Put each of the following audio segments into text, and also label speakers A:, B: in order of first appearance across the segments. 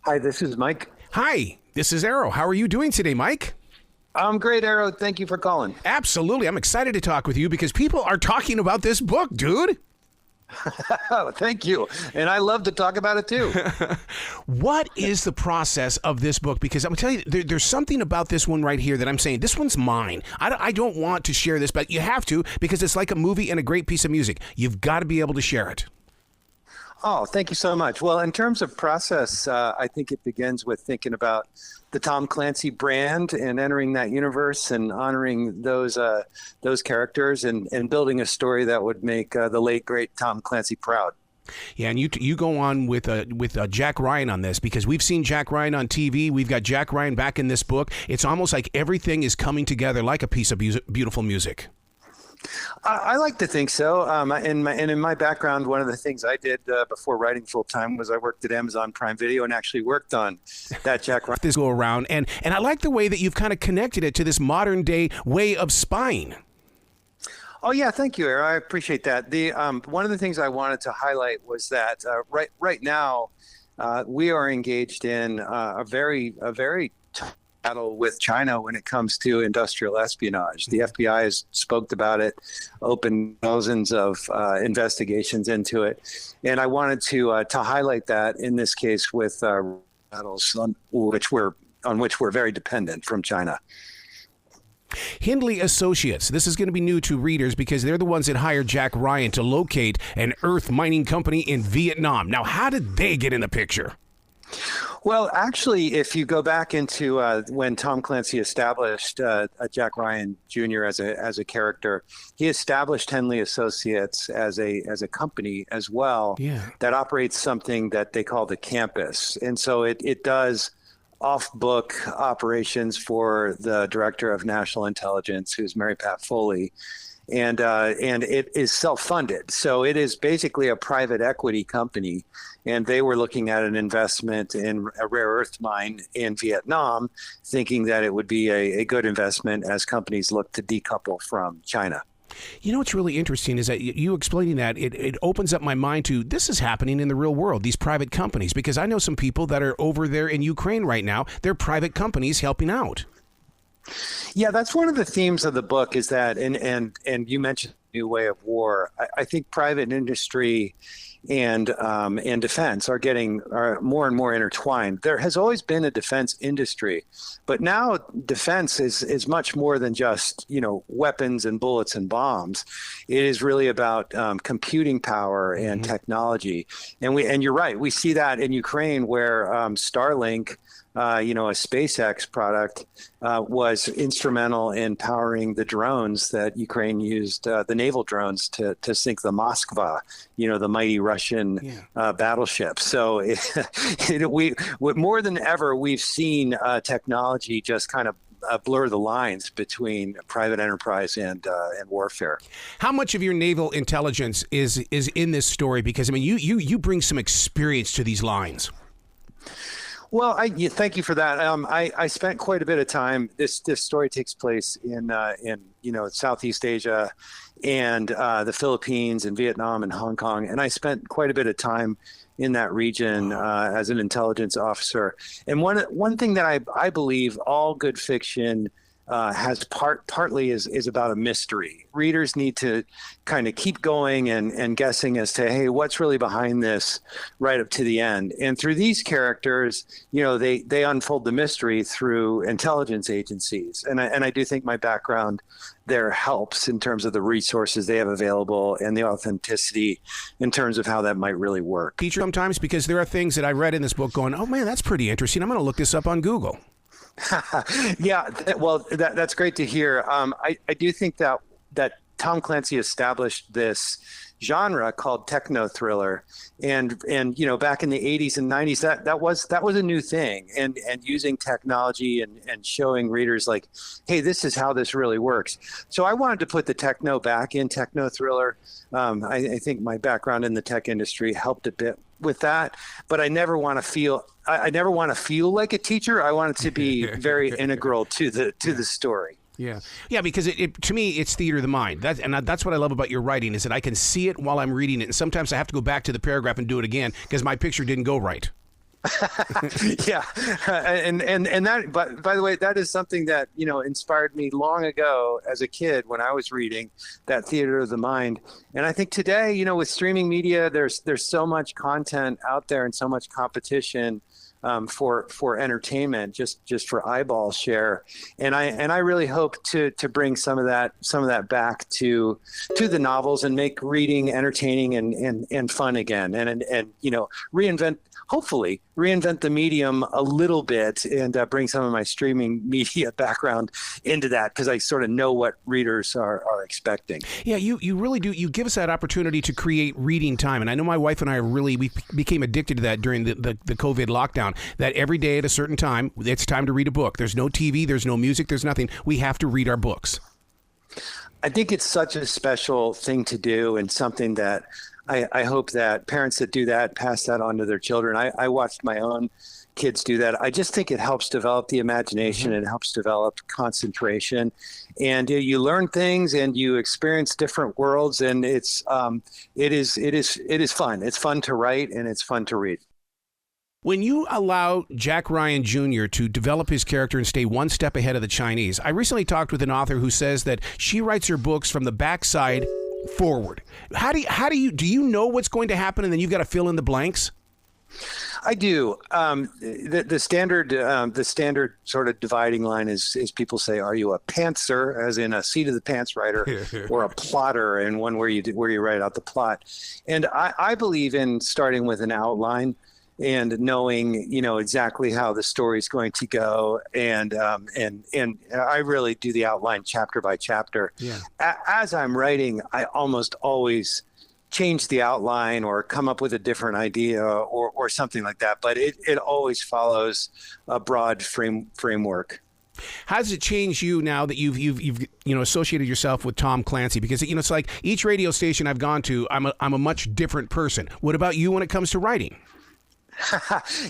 A: Hi, this is Mike.
B: Hi, this is Arrow. How are you doing today, Mike?
A: I'm great, Arrow. Thank you for calling.
B: Absolutely. I'm excited to talk with you because people are talking about this book, dude.
A: Oh, thank you. And I love to talk about it too.
B: What is the process of this book? Because I'm going to tell you, there's something about this one right here that I'm saying, this one's mine. I don't want to share this, but you have to because it's like a movie and a great piece of music. You've got to be able to share it.
A: Oh, thank you so much. Well, in terms of process, I think it begins with thinking about the Tom Clancy brand and entering that universe and honoring those characters and building a story that would make the late, great Tom Clancy proud.
B: Yeah, and you go on with Jack Ryan on this because we've seen Jack Ryan on TV. We've got Jack Ryan back in this book. It's almost like everything is coming together like a piece of beautiful music.
A: I like to think so. In my background, one of the things I did before writing full time was I worked at Amazon Prime Video and actually worked on that Jack Ryan.
B: This go around, and I like the way that you've kind of connected it to this modern day way of spying.
A: Oh yeah, thank you, Era. I appreciate that. The one of the things I wanted to highlight was that right now we are engaged in a very battle with China when it comes to industrial espionage. The FBI has spoke about it, opened thousands of investigations into it, and I wanted to highlight that in this case with battles on which we're very dependent from China.
B: Hendley Associates. This is going to be new to readers because they're the ones that hired Jack Ryan to locate an earth mining company in Vietnam. Now, how did they get in the picture?
A: Well, actually, if you go back into when Tom Clancy established Jack Ryan Jr. as a character, he established Hendley Associates as a company as well that operates something that they call the campus, and so it does off-book operations for the director of national intelligence, who's Mary Pat Foley. And it is self-funded. So it is basically a private equity company. And they were looking at an investment in a rare earth mine in Vietnam, thinking that it would be a good investment as companies look to decouple from China.
B: You know what's really interesting is that you explaining that, it opens up my mind to this is happening in the real world, these private companies, because I know some people that are over there in Ukraine right now. They're private companies helping out.
A: Yeah, that's one of the themes of the book is that, and you mentioned new way of war. I think private industry and defense are more and more intertwined. There has always been a defense industry, but now defense is much more than just weapons and bullets and bombs. It is really about computing power and technology, and you're right. We see that in Ukraine where Starlink, a SpaceX product, was instrumental in powering the drones that Ukraine used, the naval drones, to sink the Moskva, the mighty Russian battleship. So we more than ever, we've seen technology just kind of blur the lines between private enterprise and warfare.
B: How much of your naval intelligence is in this story? Because, I mean, you bring some experience to these lines.
A: Well, thank you for that. I spent quite a bit of time. This story takes place in Southeast Asia and the Philippines and Vietnam and Hong Kong, and I spent quite a bit of time in that region as an intelligence officer. And one thing that I believe all good fiction has partly is about a mystery. Readers need to kind of keep going and guessing as to, hey, what's really behind this right up to the end. And through these characters, they unfold the mystery through intelligence agencies. And I do think my background there helps in terms of the resources they have available and the authenticity in terms of how that might really work.
B: Teacher, sometimes, because there are things that I read in this book going, oh man, that's pretty interesting. I'm going to look this up on Google.
A: Yeah, well, that's great to hear. I do think that Tom Clancy established this genre called techno thriller, and back in the 80s and 90s, that was a new thing, and using technology and showing readers like, hey, this is how this really works. So I wanted to put the techno back in techno thriller. I think my background in the tech industry helped a bit with that, but I never want to feel like a teacher. I want it to be very integral to the story.
B: Yeah, because it to me, it's theater of the mind. That's what I love about your writing, is that I can see it while I'm reading it, and sometimes I have to go back to the paragraph and do it again because my picture didn't go right.
A: Yeah, and that. But by the way, that is something that inspired me long ago as a kid when I was reading that theater of the mind. And I think today, with streaming media, there's so much content out there and so much competition for entertainment, just for eyeball share. And I really hope to bring some of that back to the novels and make reading entertaining and fun again, and hopefully reinvent the medium a little bit and bring some of my streaming media background into that, because I sort of know what readers are expecting.
B: Yeah, you really do. You give us that opportunity to create reading time. And I know my wife and I we became addicted to that during the COVID lockdown, that every day at a certain time, it's time to read a book. There's no TV, there's no music, there's nothing. We have to read our books.
A: I think it's such a special thing to do, and something that I hope that parents that do that pass that on to their children. I watched my own kids do that. I just think it helps develop the imagination. It helps develop concentration, and you learn things and you experience different worlds. And it is fun. It's fun to write, and it's fun to read.
B: When you allow Jack Ryan Jr. to develop his character and stay one step ahead of the Chinese, I recently talked with an author who says that she writes her books from the backside forward. How do you know what's going to happen, and then you've got to fill in the blanks?
A: I do. The standard sort of dividing line is people say, "Are you a pantser," as in a seat of the pants writer, or a plotter, and one where you write out the plot. And I believe in starting with an outline and knowing exactly how the story is going to go, and I really do the outline chapter by chapter. Yeah. As I'm writing, I almost always change the outline or come up with a different idea or something like that, but it always follows a broad framework.
B: How does it change you now that you've associated yourself with Tom Clancy? Because it's like each radio station I've gone to, I'm a much different person. What about you when it comes to writing?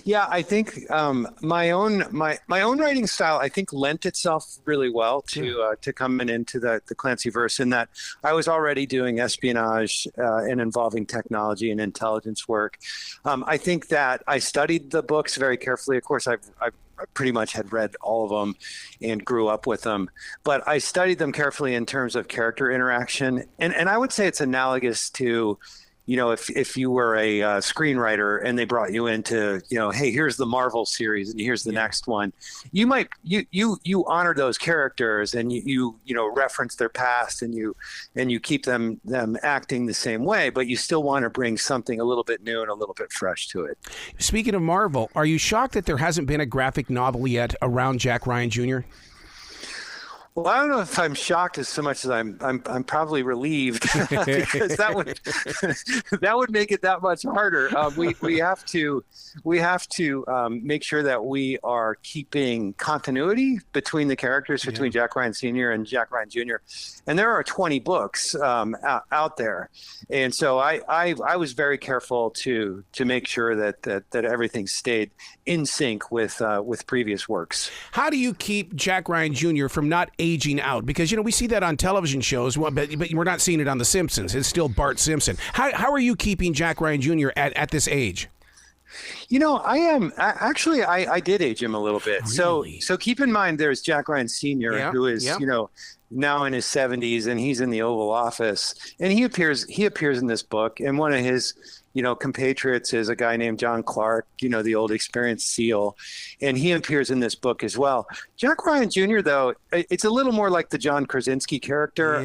A: Yeah, I think my own writing style, I think, lent itself really well to coming into the Clancy verse, in that I was already doing espionage and involving technology and intelligence work. I think that I studied the books very carefully. Of course, I pretty much had read all of them and grew up with them, but I studied them carefully in terms of character interaction, and I would say it's analogous to, if you were a screenwriter and they brought you into, hey, here's the Marvel series and here's the next one, you might you honor those characters, and you reference their past, and you keep them acting the same way, but you still want to bring something a little bit new and a little bit fresh to it.
B: Speaking of Marvel, are you shocked that there hasn't been a graphic novel yet around Jack Ryan Jr.?
A: Well, I don't know if I'm shocked as so much as I'm probably relieved, because that would make it that much harder. We have to make sure that we are keeping continuity between the characters, between Jack Ryan Sr. and Jack Ryan Jr. And there are 20 books out there, and so I was very careful to make sure that everything stayed in sync with previous works.
B: How do you keep Jack Ryan Jr. from not aging out? Because we see that on television shows, but we're not seeing it on The Simpsons. It's still Bart Simpson. How are you keeping Jack Ryan Jr. at this age?
A: I am actually. I did age him a little bit.
B: Really?
A: So keep in mind, there's Jack Ryan Sr., who is now in his 70s, and he's in the Oval Office, and he appears in this book, and one of his compatriots is a guy named John Clark, the old experienced SEAL, and he appears in this book as well. Jack Ryan Jr., though, it's a little more like the John Krasinski character,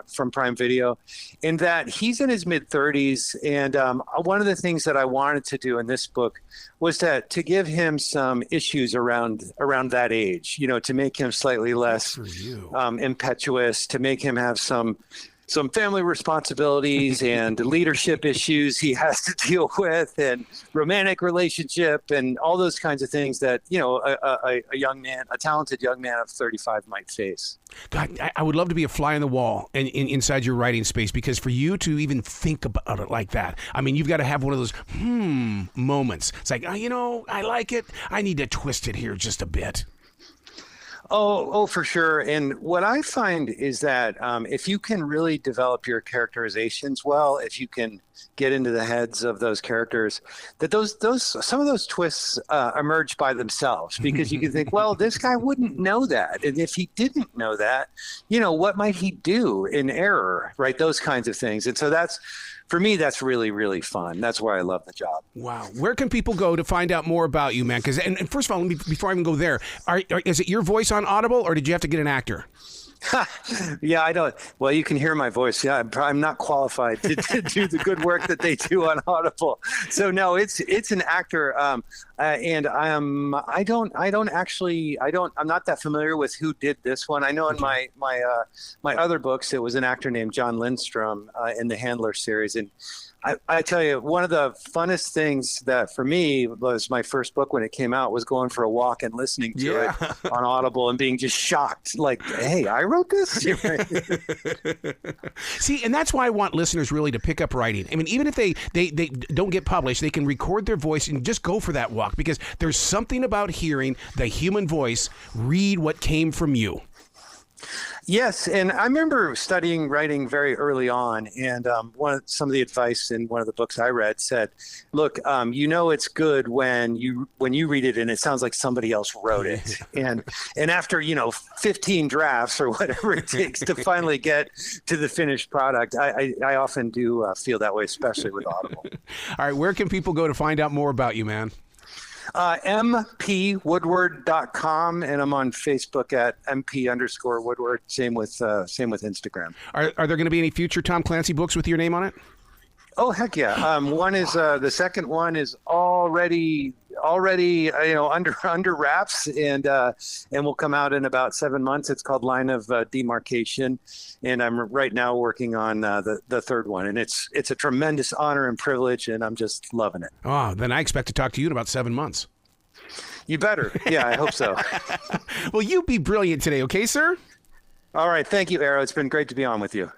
A: from Prime Video, in that he's in his mid-30s, and one of the things that I wanted to do in this book was to give him some issues around that age, to make him slightly less impetuous, to make him have some family responsibilities and leadership issues he has to deal with, and romantic relationship, and all those kinds of things that, a talented young man of 35 might face.
B: God, I would love to be a fly on the wall inside your writing space, because for you to even think about it like that, I mean, you've got to have one of those moments. It's like, I like it. I need to twist it here just a bit.
A: Oh, for sure. And what I find is that if you can really develop your characterizations well, if you can get into the heads of those characters, that some of those twists emerge by themselves, because you can think, well, this guy wouldn't know that, and if he didn't know that, what might he do in error, right? Those kinds of things. And so for me, that's really, really fun. That's why I love the job.
B: Wow. Where can people go to find out more about you, man? Because, and first of all, before I even go there, is it your voice on Audible, or did you have to get an actor?
A: Yeah, I don't. Well, you can hear my voice. Yeah, I'm not qualified to do the good work that they do on Audible. So no, it's an actor, and I'm not that familiar with who did this one. I know in my other books, it was an actor named John Lindstrom in the Handler series, and I tell you, one of the funnest things that for me was my first book when it came out was going for a walk and listening to it on Audible and being just shocked, like, hey, I wrote this?
B: See, and that's why I want listeners really to pick up writing. I mean, even if they don't get published, they can record their voice and just go for that walk, because there's something about hearing the human voice read what came from you.
A: Yes, and I remember studying writing very early on, and some of the advice in one of the books I read said, "Look, it's good when you read it and it sounds like somebody else wrote it, and after 15 drafts or whatever it takes to finally get to the finished product." I often do feel that way, especially with Audible.
B: All right, where can people go to find out more about you, man?
A: mpwoodward.com, and I'm on Facebook at MP_Woodward. Same with Instagram.
B: Are there going to be any future Tom Clancy books with your name on it?
A: Oh, heck yeah. One is the second one is already under wraps, and will come out in about 7 months. It's called Line of Demarcation, and I'm right now working on the third one, and it's a tremendous honor and privilege, and I'm just loving it.
B: Oh, then I expect to talk to you in about 7 months.
A: You better. Yeah, I hope so.
B: Well, you be brilliant today, okay, sir?
A: All right. Thank you, Arrow. It's been great to be on with you.